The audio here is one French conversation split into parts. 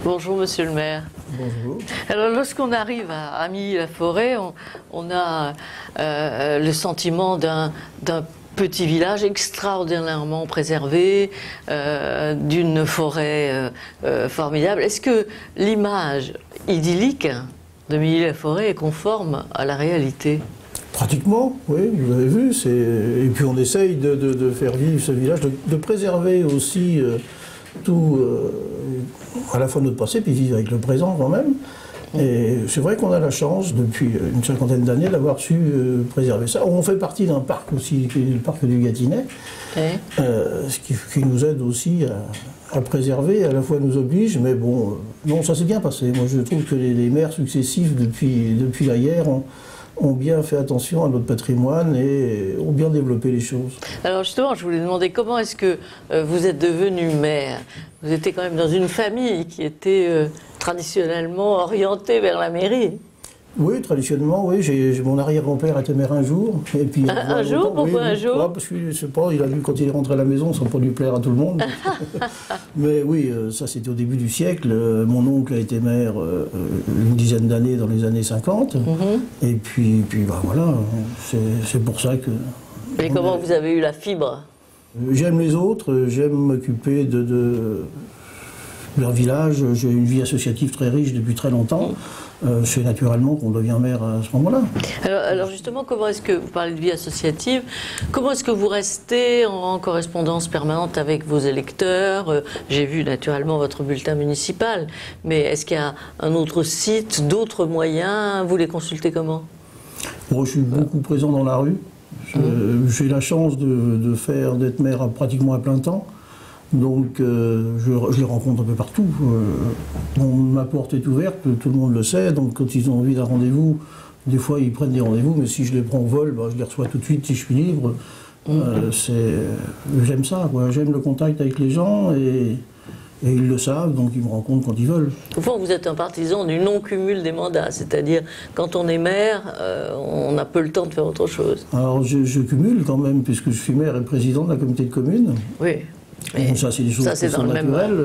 Bonjour Monsieur le maire. Bonjour. Alors lorsqu'on arrive à Milly-la-Forêt, on a le sentiment d'un petit village extraordinairement préservé, d'une forêt formidable. Est-ce que l'image idyllique de Milly-la-Forêt est conforme à la réalité? Pratiquement, oui, vous avez vu. Et puis on essaye de faire vivre ce village, de préserver aussi tout, à la fois notre passé, puis vivre avec le présent quand même. Et c'est vrai qu'on a la chance, depuis une cinquantaine d'années, d'avoir su préserver ça. On fait partie d'un parc aussi, qui est le parc du Gâtinais, ce qui nous aide aussi à préserver, à la fois nous oblige, mais bon, non, ça s'est bien passé. Moi, je trouve que les maires successifs, depuis la guerre, ont bien fait attention à notre patrimoine et ont bien développé les choses. Alors justement, je voulais demander comment est-ce que vous êtes devenu maire? Vous étiez quand même dans une famille qui était traditionnellement orientée vers la mairie. Oui, traditionnellement, oui. Mon arrière-grand-père était maire un jour. Et puis, un jour? Pourquoi un jour? Parce que, je sais pas, il a vu quand il est rentré à la maison, ça n'a pas dû plaire à tout le monde. Mais oui, ça c'était au début du siècle. Mon oncle a été maire une dizaine d'années, dans les années 50. Et puis bah, voilà, c'est pour ça que... Et comment vous avez eu la fibre? J'aime les autres, j'aime m'occuper de leur village. J'ai une vie associative très riche depuis très longtemps. C'est naturellement qu'on devient maire à ce moment-là. Alors justement, comment est-ce que, vous parlez de vie associative, comment est-ce que vous restez en correspondance permanente avec vos électeurs? J'ai vu naturellement votre bulletin municipal, mais est-ce qu'il y a un autre site, d'autres moyens? Vous les consultez comment? Moi, je suis beaucoup présent dans la rue. J'ai la chance d'être maire pratiquement à plein temps. Donc je les rencontre un peu partout. Ma porte est ouverte, tout le monde le sait. Donc quand ils ont envie d'un rendez-vous, des fois ils prennent des rendez-vous, mais si je les prends au vol, je les reçois tout de suite si je suis libre. J'aime ça, j'aime le contact avec les gens et ils le savent, donc ils me rencontrent quand ils veulent. Au fond, vous êtes un partisan du non-cumul des mandats, c'est-à-dire quand on est maire, on a peu le temps de faire autre chose. Alors je cumule quand même, puisque je suis maire et président de la communauté de communes. Oui. Bon, ça, c'est des choses qui sont naturelles,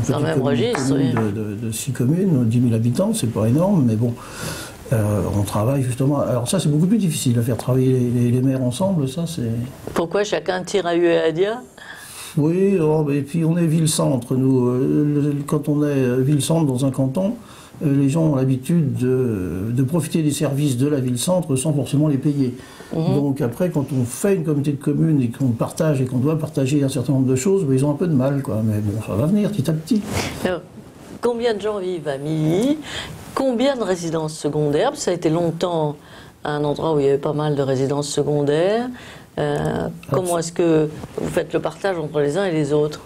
dans le même registre, de 6 communes, 10 000 habitants, c'est pas énorme, mais bon, on travaille justement. Alors ça, c'est beaucoup plus difficile à faire travailler les maires ensemble, ça c'est... Pourquoi chacun tire à Uadia? Oui, et puis on est ville-centre, nous. Quand on est ville-centre dans un canton, les gens ont l'habitude de profiter des services de la ville-centre sans forcément les payer. Donc après, quand on fait une communauté de communes et qu'on partage et qu'on doit partager un certain nombre de choses, ils ont un peu de mal, quoi. Mais bon, ça va venir petit à petit. Alors, combien de gens vivent à Milly? Combien de résidences secondaires? Ça a été longtemps un endroit où il y avait pas mal de résidences secondaires. Comment est-ce que vous faites le partage entre les uns et les autres?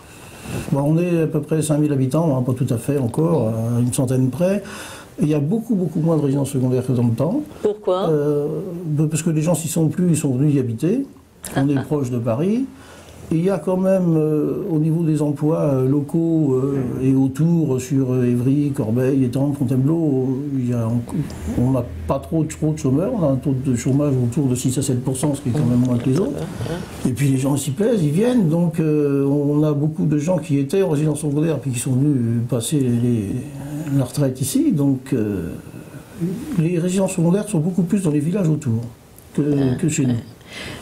On est à peu près 5000 habitants, pas tout à fait encore, à une centaine près. Il y a beaucoup moins de résidences secondaires que dans le temps. Pourquoi? Parce que les gens s'y sont plus, ils sont venus y habiter. On est proche de Paris. Et il y a quand même, au niveau des emplois locaux et autour, sur Évry, Corbeil, Étampes, Fontainebleau, on n'a pas trop de chômeurs. On a un taux de chômage autour de 6 à 7 %, ce qui est quand même moins que les autres. Et puis les gens s'y plaisent, ils viennent. Donc on a beaucoup de gens qui étaient en résidence secondaire puis qui sont venus passer la retraite ici. Donc les résidences secondaires sont beaucoup plus dans les villages autour que chez nous.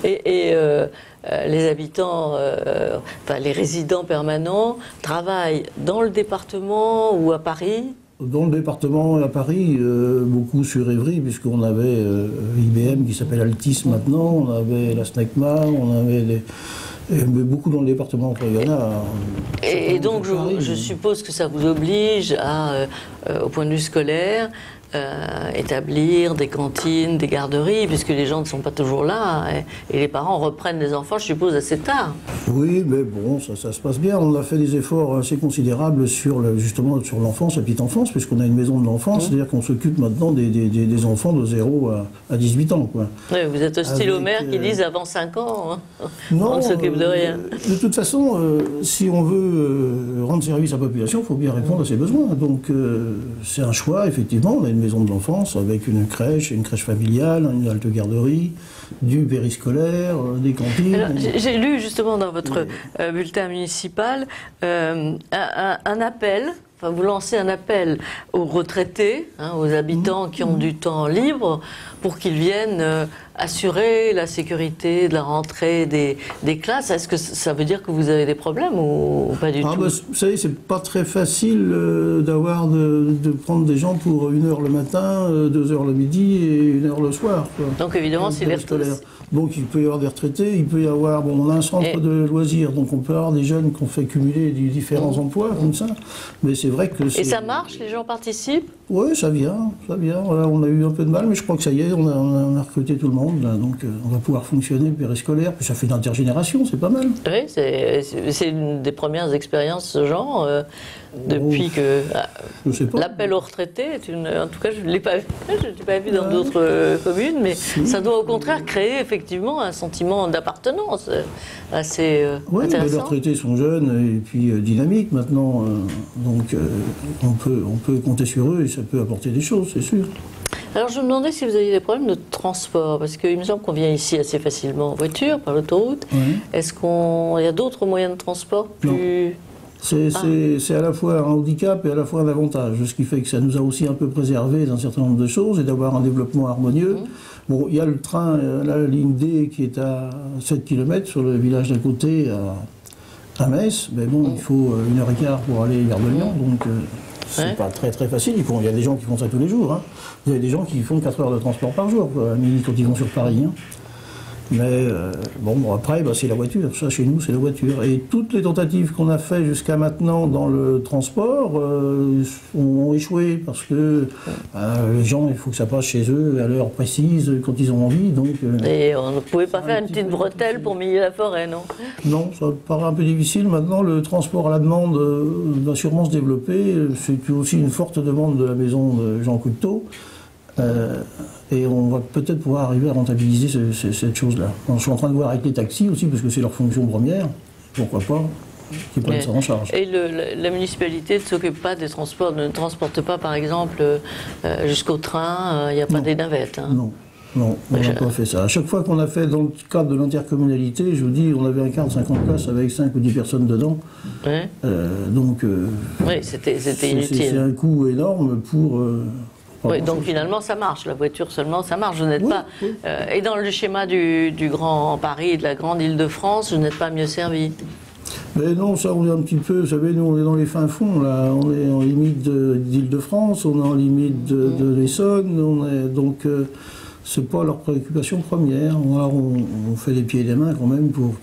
Et les habitants, les résidents permanents travaillent dans le département ou à Paris? Dans le département et à Paris, beaucoup sur Évry, puisqu'on avait IBM qui s'appelle Altis maintenant, on avait la SNECMA, on avait mais beaucoup dans le département. Il y en a. Et donc je suppose que ça vous oblige à, au point de vue scolaire, établir des cantines, des garderies, puisque les gens ne sont pas toujours là, et les parents reprennent les enfants, je suppose, assez tard. Oui, mais bon, ça se passe bien. On a fait des efforts assez considérables justement sur l'enfance, la petite enfance, puisqu'on a une maison de l'enfance, c'est-à-dire qu'on s'occupe maintenant des enfants de 0 à 18 ans. Quoi. Oui, vous êtes hostile aux mères qui disent avant 5 ans, non, on ne s'occupe de rien. De toute façon, si on veut rendre service à la population, il faut bien répondre à ses besoins. Donc c'est un choix, effectivement, on a une maison de l'enfance avec une crèche familiale, une halte garderie, du périscolaire, des cantines. Alors, j'ai lu justement dans votre bulletin municipal un appel. Enfin, vous lancez un appel aux retraités, aux habitants qui ont du temps libre, pour qu'ils viennent assurer la sécurité de la rentrée des classes. Est-ce que ça veut dire que vous avez des problèmes ou pas du tout? Vous savez, c'est pas très facile de prendre des gens pour 1 heure le matin, 2 heures le midi et 1 heure le soir. Quoi. Donc évidemment, c'est les retraités. Donc il peut y avoir des retraités, il peut y avoir, on a un centre de loisirs, donc on peut avoir des jeunes qui ont fait cumuler différents emplois comme ça, mais c'est vrai que Et ça marche, les gens participent? Oui, ça vient. Voilà, on a eu un peu de mal, mais je crois que ça y est, on a recruté tout le monde, là, donc on va pouvoir fonctionner, le périscolaire, puis ça fait d'intergénération, c'est pas mal. Oui, c'est une des premières expériences de ce genre, depuis que l'appel aux retraités est une... En tout cas, je ne l'ai pas vu dans d'autres communes, mais ça doit au contraire créer effectivement un sentiment d'appartenance assez intéressant. Les retraités sont jeunes et puis dynamiques maintenant, donc on peut compter sur eux et ça peut apporter des choses, c'est sûr. Alors je me demandais si vous aviez des problèmes de transport, parce qu'il me semble qu'on vient ici assez facilement en voiture, par l'autoroute. Est-ce qu'il y a d'autres moyens de transport plus... C'est à la fois un handicap et à la fois un avantage, ce qui fait que ça nous a aussi un peu préservé d'un certain nombre de choses et d'avoir un développement harmonieux. Bon, il y a le train, la ligne D qui est à 7 km sur le village d'à côté à Metz, mais bon, il faut 1h15 pour aller vers Lyon, donc c'est pas très très facile. Il y a des gens qui font ça tous les jours. Hein. Il y a des gens qui font 4 heures de transport par jour, à midi quand ils vont sur Paris. Hein. Mais après, c'est la voiture. Ça, chez nous, c'est la voiture. Et toutes les tentatives qu'on a faites jusqu'à maintenant dans le transport ont échoué parce que les gens, il faut que ça passe chez eux à l'heure précise, quand ils ont envie. Donc, et on ne pouvait pas faire une petite bretelle pour Milly-la-Forêt, non? Non, ça paraît un peu difficile. Maintenant, le transport à la demande va sûrement se développer. C'est aussi une forte demande de la maison de Jean Couteau. Et on va peut-être pouvoir arriver à rentabiliser cette chose-là. Je suis en train de voir avec les taxis aussi, parce que c'est leur fonction première. Pourquoi pas qu'ils prennent ça en charge. Et la municipalité ne s'occupe pas des transports, ne transporte pas par exemple jusqu'au train, il n'y a pas des navettes. Hein. Non, on n'a pas fait ça. À chaque fois qu'on a fait dans le cadre de l'intercommunalité, je vous dis, on avait un quart de 50 places avec 5 ou 10 personnes dedans. Donc, c'était inutile. C'est un coût énorme pour... Oui, donc finalement ça marche, la voiture seulement ça marche, vous n'êtes pas... et dans le schéma du Grand Paris et de la grande Île-de-France, vous n'êtes pas mieux servi? Mais non, ça on est un petit peu, vous savez, nous on est dans les fins fonds, là, on est en limite d'Île-de-France, on est en limite de l'Essonne, donc c'est pas leur préoccupation première. Alors on fait des pieds et des mains quand même pour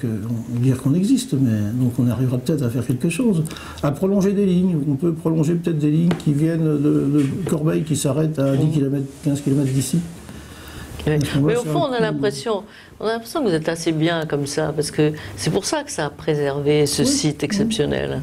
dire qu'on existe, mais donc on arrivera peut-être à faire quelque chose. À prolonger des lignes, on peut prolonger peut-être des lignes qui viennent de Corbeil qui s'arrêtent à 10 km, 15 km d'ici. Mais au fond, on a l'impression que vous êtes assez bien comme ça, parce que c'est pour ça que ça a préservé ce site exceptionnel.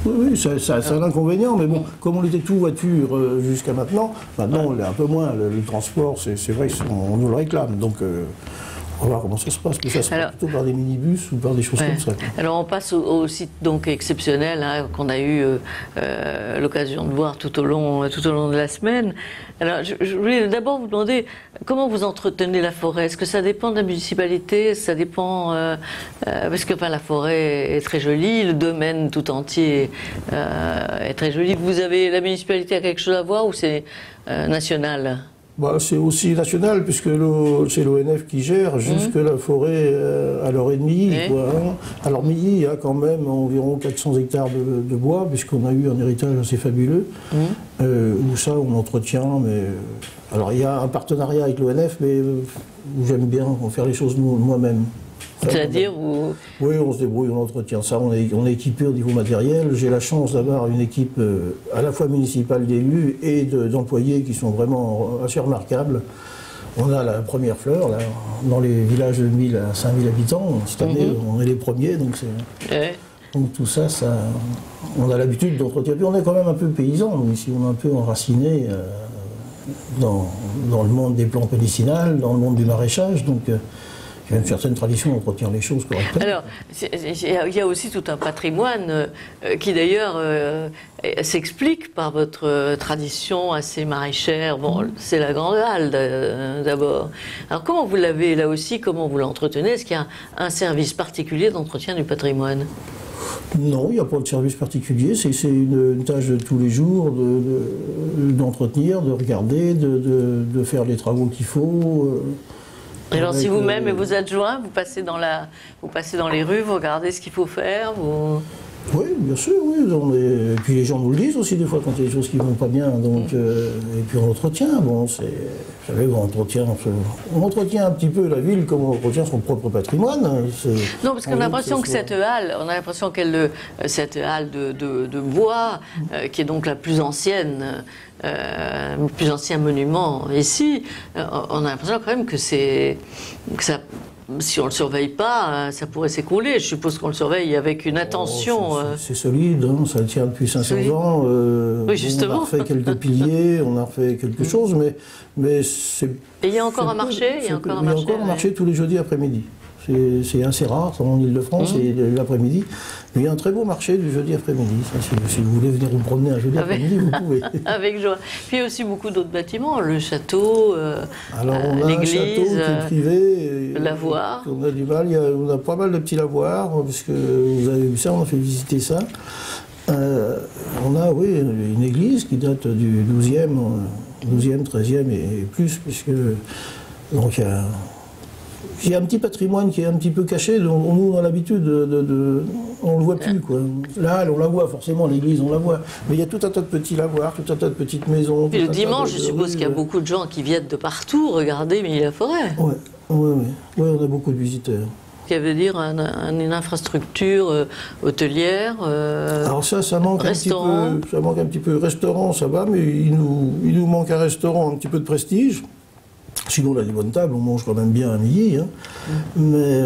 Oui, ça a l'inconvénient, mais bon, comme on était tout voiture jusqu'à maintenant on l'est un peu moins. Le transport, c'est vrai qu'on nous le réclame, donc on va voir comment ça se passe. Mais ça se passe plutôt par des minibus ou par des choses comme ça. Alors on passe au site donc exceptionnel qu'on a eu l'occasion de voir tout au long de la semaine. Alors je voulais d'abord vous demander comment vous entretenez la forêt. Est-ce que ça dépend de la municipalité? Ça dépend parce que la forêt est très jolie, le domaine tout entier est très joli. La municipalité a quelque chose à voir ou c'est national? C'est aussi national, puisque c'est l'ONF qui gère jusque la forêt à l'heure et demie. Alors Milly, il y a quand même environ 400 hectares de bois, puisqu'on a eu un héritage assez fabuleux, où ça on entretient. Alors il y a un partenariat avec l'ONF, mais où j'aime bien faire les choses moi-même. C'est-à-dire Oui, on se débrouille, on entretient ça, on est équipé au niveau matériel. J'ai la chance d'avoir une équipe à la fois municipale d'élus et d'employés qui sont vraiment assez remarquables. On a la première fleur, là, dans les villages de 1000 à 5000 habitants. Cette année, on est les premiers, donc donc tout ça, on a l'habitude d'entretenir. Puis on est quand même un peu paysans, nous, ici, on est un peu enracinés dans le monde des plantes médicinales, dans le monde du maraîchage, donc... il y a une certaine tradition d'entretenir les choses correctement. Alors, il y a aussi tout un patrimoine qui d'ailleurs s'explique par votre tradition assez maraîchère. Bon, c'est la Grande Halle d'abord. Alors comment vous l'avez là aussi, comment vous l'entretenez? Est-ce qu'il y a un service particulier d'entretien du patrimoine? Non, il n'y a pas de service particulier, c'est une tâche de tous les jours d'entretenir, de regarder, de faire les travaux qu'il faut. Alors si vous-même et vos adjoints, vous passez dans les rues, vous regardez ce qu'il faut faire, Oui, bien sûr, oui. Et puis les gens nous le disent aussi des fois quand il y a des choses qui ne vont pas bien. Donc, et puis on entretient. Bon, vous savez, on entretient un petit peu la ville comme on entretient son propre patrimoine. Non, parce qu'on a l'impression que cette halle, cette halle de bois, qui est donc la plus ancienne, le plus ancien monument ici, on a l'impression quand même que ça. Si on ne le surveille pas, ça pourrait s'écrouler. Je suppose qu'on le surveille avec une attention. C'est solide, hein, ça tient depuis 500 ans. Oui, justement. On a refait quelques piliers, on a refait quelque chose, mais c'est... Et il y a encore un marché. Il y a encore un marché tous les jeudis après-midi. C'est assez rare, en Ile-de-France, c'est l'après-midi. Mais il y a un très beau marché du jeudi après-midi. Si vous voulez venir vous promener un jeudi après-midi, vous pouvez. Avec joie. Puis il y a aussi beaucoup d'autres bâtiments, le château, alors on a l'église, un château qui est privé. Le lavoir. On a du mal, on a pas mal de petits lavoirs, puisque vous avez vu ça, on a fait visiter ça. On a, oui, une église qui date du 12e, 13e et plus, puisque donc il y a un petit patrimoine qui est un petit peu caché, donc nous on a l'habitude on le voit plus, quoi. Là, on la voit forcément, l'église, on la voit. Mais il y a tout un tas de petits lavoirs, tout un tas de petites maisons. Et le dimanche, je suppose qu'il y a beaucoup de gens qui viennent de partout regarder Mille-la-Forêt. Oui, on a beaucoup de visiteurs. Ça veut dire une infrastructure hôtelière, alors ça manque restaurant. un petit peu. Ça manque un petit peu. Restaurant, ça va, mais il nous manque un restaurant, un petit peu de prestige. Sinon, on a des bonnes tables, on mange quand même bien à midi. Hein. Mais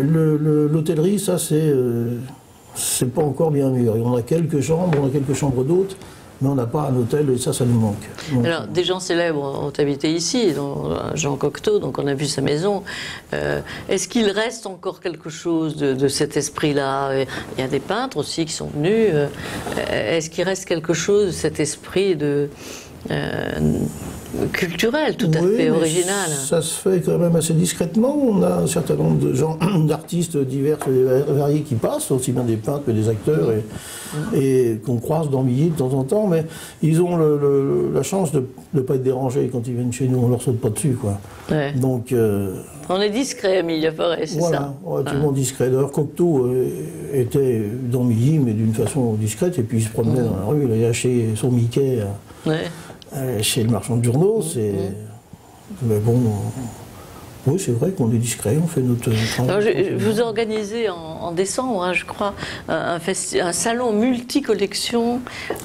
l'hôtellerie, ça, c'est pas encore bien mûr. On a quelques chambres d'hôtes, mais on n'a pas un hôtel, et ça nous manque. Donc, alors, des gens célèbres ont habité ici, dont Jean Cocteau, donc on a vu sa maison. Est-ce qu'il reste encore quelque chose de cet esprit-là? Il y a des peintres aussi qui sont venus. Est-ce qu'il reste quelque chose de cet esprit culturel, tout à fait original? Ça se fait quand même assez discrètement. On a un certain nombre de gens, d'artistes divers et variés qui passent, aussi bien des peintres que des acteurs, et qu'on croise dans Milly de temps en temps, mais ils ont la chance de ne pas être dérangés quand ils viennent chez nous, on leur saute pas dessus, quoi. Ouais. Donc, on est discret à Mille-la-Forêt, c'est ça? Voilà, tout le monde discret. D'ailleurs, Cocteau était dans Milly, mais d'une façon discrète, et puis il se promenait dans la rue, il a acheté son Mickey. Chez le marchand de journaux, mais bon, oui, c'est vrai qu'on est discret, on fait notre travail. Vous organisez en décembre, hein, je crois, un salon multi-collection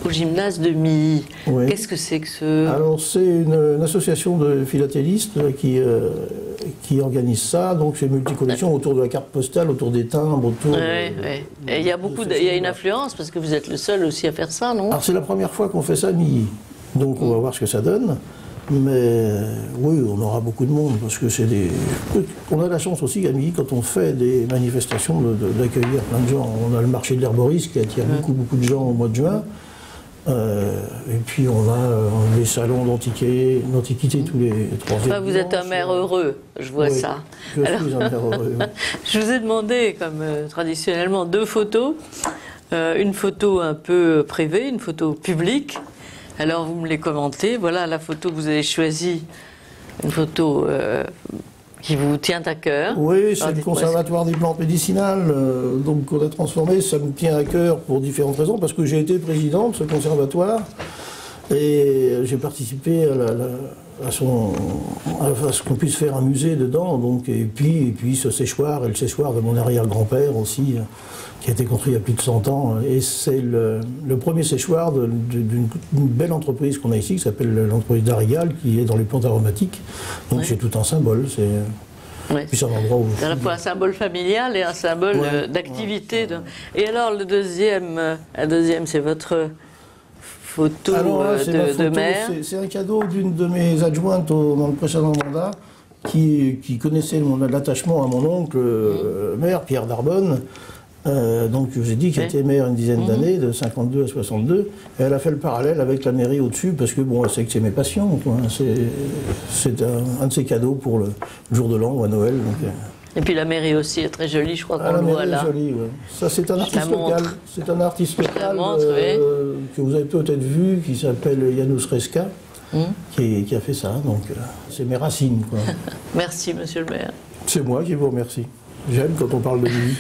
au gymnase de Milly. Oui. Qu'est-ce que c'est que ce... Alors, c'est une association de philatélistes qui organise ça, donc c'est multi-collection autour de la carte postale, autour des timbres, autour... Oui. Il y a une influence, parce que vous êtes le seul aussi à faire ça, non? Alors, c'est la première fois qu'on fait ça à Milly. Donc on va voir ce que ça donne, mais oui, on aura beaucoup de monde, parce que on a la chance aussi à Milly, quand on fait des manifestations, d'accueillir plein de gens. On a le marché de l'herboriste qui attire beaucoup de gens au mois de juin, et puis on a les salons d'antiquité tous les 3 jours. Vous êtes un maire heureux, je vois ça. Je suis un maire heureux. Je vous ai demandé, comme traditionnellement, 2 photos. Une photo un peu privée, une photo publique. Alors vous me les commentez. Voilà la photo que vous avez choisie, une photo qui vous tient à cœur. Oui, c'est le Conservatoire des plantes médicinales, donc qu'on a transformé. Ça me tient à cœur pour différentes raisons, parce que j'ai été président de ce conservatoire et j'ai participé à ce qu'on puisse faire un musée dedans. Donc, et puis ce séchoir, et le séchoir de mon arrière-grand-père aussi, qui a été construit il y a plus de 100 ans. Et c'est le premier séchoir d'une belle entreprise qu'on a ici, qui s'appelle l'entreprise d'Arigal, qui est dans les plantes aromatiques. Donc c'est tout un symbole. Puis c'est un endroit où... C'est à la fois un symbole familial et un symbole d'activité. Et alors le deuxième c'est votre photo de maire. C'est un cadeau d'une de mes adjointes dans le précédent mandat, qui connaissait l'attachement à mon oncle maire, Pierre Darbonne. Donc je vous ai dit qu'elle était maire une dizaine d'années, de 52 à 62, et elle a fait le parallèle avec la mairie au-dessus, parce que bon, elle sait que c'est mes passions, quoi. C'est un de ses cadeaux pour le jour de l'an ou à Noël. Donc, et puis la mairie aussi est très jolie, je crois qu'on la le voit mairie là. est jolie, ouais. Ça c'est un artiste local, c'est un artiste local que vous avez peut-être vu, qui s'appelle Janusz Reska, qui a fait ça, donc c'est mes racines, quoi. Merci monsieur le maire. C'est moi qui vous remercie. J'aime quand on parle de lui.